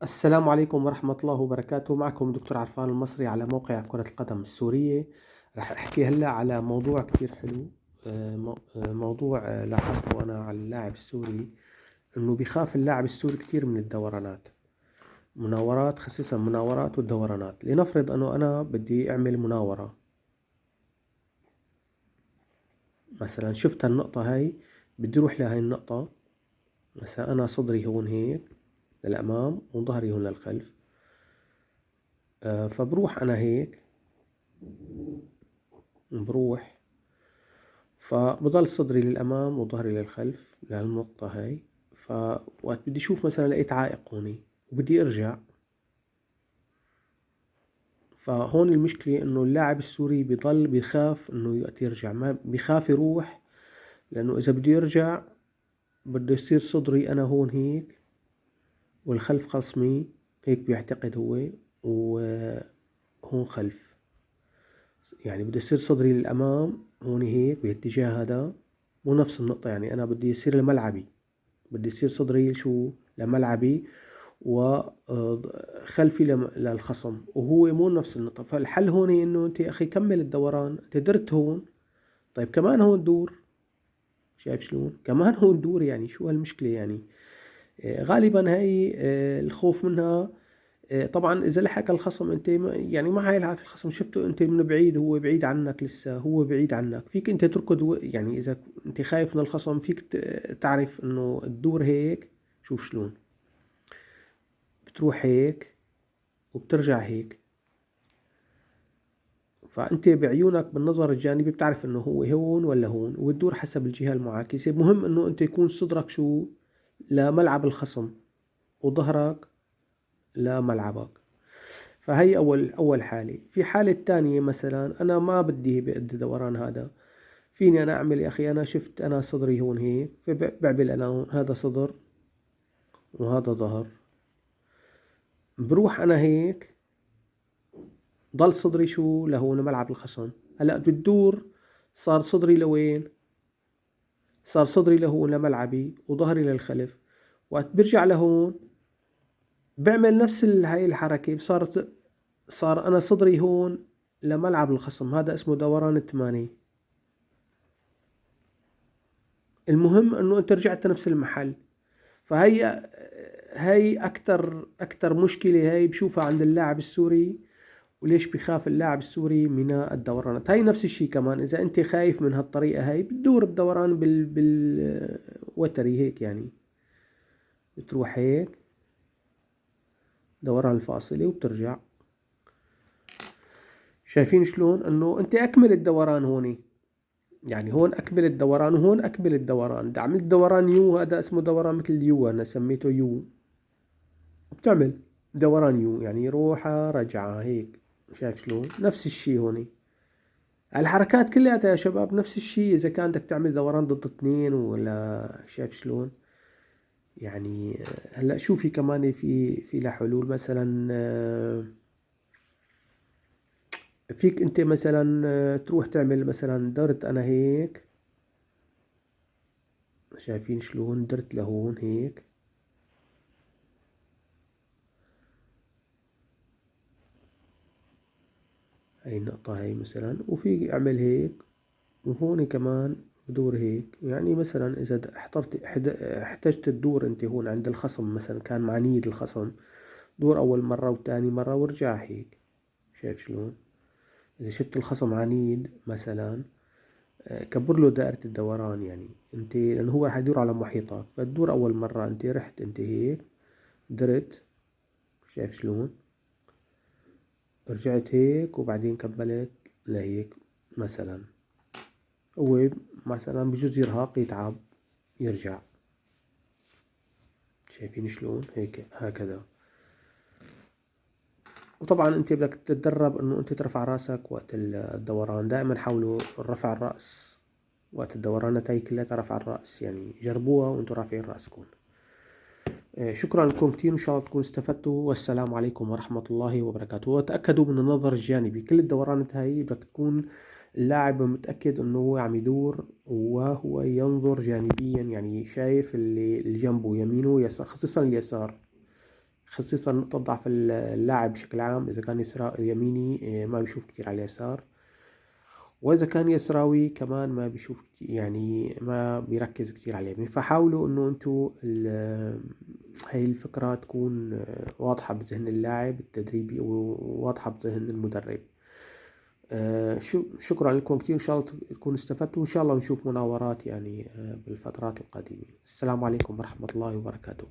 السلام عليكم ورحمة الله وبركاته. معكم دكتور عرفان المصري على موقع كرة القدم السورية. رح أحكي هلأ على موضوع كتير حلو. موضوع لاحظته أنا على اللاعب السوري، إنه بيخاف اللاعب السوري كتير من الدورانات، مناورات، خصيصا مناورات والدورانات. لنفرض أنه أنا بدي أعمل مناورة، مثلا شفت النقطة هاي، بدي أروح لهاي النقطة. مثلا أنا صدري هون هيك للأمام وظهري هون للخلف، فبروح أنا هيك، بروح، فبضل صدري للأمام وظهري للخلف لهالنقطة هاي. فوقت بدي أشوف مثلا لقيت عائق هوني وبدي أرجع، فهون المشكلة إنه اللاعب السوري بضل بيخاف إنه يأتي يرجع، ما بيخاف يروح، لأنه إذا بده يرجع بده يصير صدري أنا هون هيك والخلف خصمي، هيك بيعتقد هو، وهون خلف، يعني بده يصير صدري للأمام هون هيك باتجاه هذا، مو نفس النقطة. يعني أنا بدي يصير لملعبي، بدي يصير صدري لملعبي وخلفي للخصم، وهو مو نفس النقطة. فالحل هون انه انت اخي كمل الدوران، انت درت هون، طيب كمان هون دور. شايف شلون؟ كمان هون دور، يعني شو هالمشكلة يعني؟ غالبا هاي الخوف منها. طبعا اذا لحق الخصم انت يعني ما حيلحق الخصم، شفته انت من بعيد، هو بعيد عنك، لسه هو بعيد عنك، فيك انت تركض يعني اذا انت خايف من الخصم فيك تعرف انه الدور هيك. شوف شلون بتروح هيك وبترجع هيك، فانت بعيونك بالنظر الجانبي بتعرف انه هو هون ولا هون، وبتدور حسب الجهة المعاكسة. مهم انه انت يكون صدرك شو لملعب الخصم وظهرك لملعبك. فهي أول حالة. في حالة تانية، مثلا أنا ما بدي الدوران هذا، فيني أنا أعمل يا أخي، أنا شفت أنا صدري هون هيك، فبعمل أنا هون هذا صدر وهذا ظهر، بروح أنا هيك، ضل صدري شو لهون ملعب الخصم. هلأ بتدور، صار صدري لوين؟ صار صدري لهون لملعبي وظهري للخلف. وقت برجع لهون بعمل نفس هاي الحركة، صار أنا صدري هون لملعب الخصم. هذا اسمه دوران الثمانية. المهم انه انت رجعت نفس المحل. هي اكتر مشكلة هي بشوفها عند اللاعب السوري، وليش بيخاف اللاعب السوري من الدورانات. هاي نفس الشيء كمان، اذا انت خايف من هالطريقة هاي بتدور الدوران وتري هيك، يعني بتروح هيك دوران الفاصلة وبترجع. شايفين شلون انه انت اكمل الدوران هوني، يعني هون اكمل الدوران وهون اكمل الدوران. عملت دوران يو، هذا اسمه دوران مثل اليو، انا سميته يو. بتعمل دوران يو يعني روحة رجعة هيك. شايف شلون؟ نفس الشي هوني. الحركات كلها يا شباب نفس الشي، اذا كان بدك تعمل دوران ضد اثنين ولا. شايف شلون؟ يعني هلا شوفي كمان في له حلول. مثلا فيك انت مثلا تروح تعمل مثلا درت انا هيك. شايفين شلون درت لهون هيك؟ هاي النقطة هاي مثلا، وفي اعمل هيك، وهون كمان بدور هيك. يعني مثلا إذا احتجت تدور أنت هون عند الخصم، مثلا كان معنيد الخصم، دور أول مرة وتاني مرة وارجع هيك. شايف شلون؟ إذا شفت الخصم عنيد مثلا، كبر له دائرة الدوران. يعني أنت لأنه هو رح يدور على محيطك، فتدور أول مرة أنت رحت أنت هيك درت. شايف شلون؟ رجعت هيك وبعدين كملت لهيك مثلا. هو مثلا بجوز يرهق يتعب يرجع. شايفين شلون؟ هيك هكذا. وطبعا انت بدك تتدرب انه انت ترفع راسك وقت الدوران. دائما حاولوا رفع الرأس وقت الدورانات هاي كلها، رفع الرأس، يعني جربوها وانتم رافعين رأسكم. شكرا لكم كتير، ان شاء الله تكونوا استفدتوا، والسلام عليكم ورحمة الله وبركاته. وتأكدوا من النظر الجانبي. كل الدورانات هاي بدك تكون اللاعب متأكد انه هو عم يدور وهو ينظر جانبيا، يعني شايف اللي جنبه يمينه ويسار، خصيصا اليسار. خصيصا نقطة ضعف اللاعب بشكل عام، إذا كان يميني ما بيشوف كتير على اليسار، وإذا كان يسراوي كمان ما بيشوف يعني ما بيركز كتير على اليمين. فحاولوا إنه أنتوا هاي الفكرة تكون واضحة بذهن اللاعب التدريبي وواضحة بذهن المدرب. شكرا لكم كتير، إن شاء الله تكونوا استفدتوا، وإن شاء الله نشوف مناورات يعني بالفترات القادمة. السلام عليكم ورحمة الله وبركاته.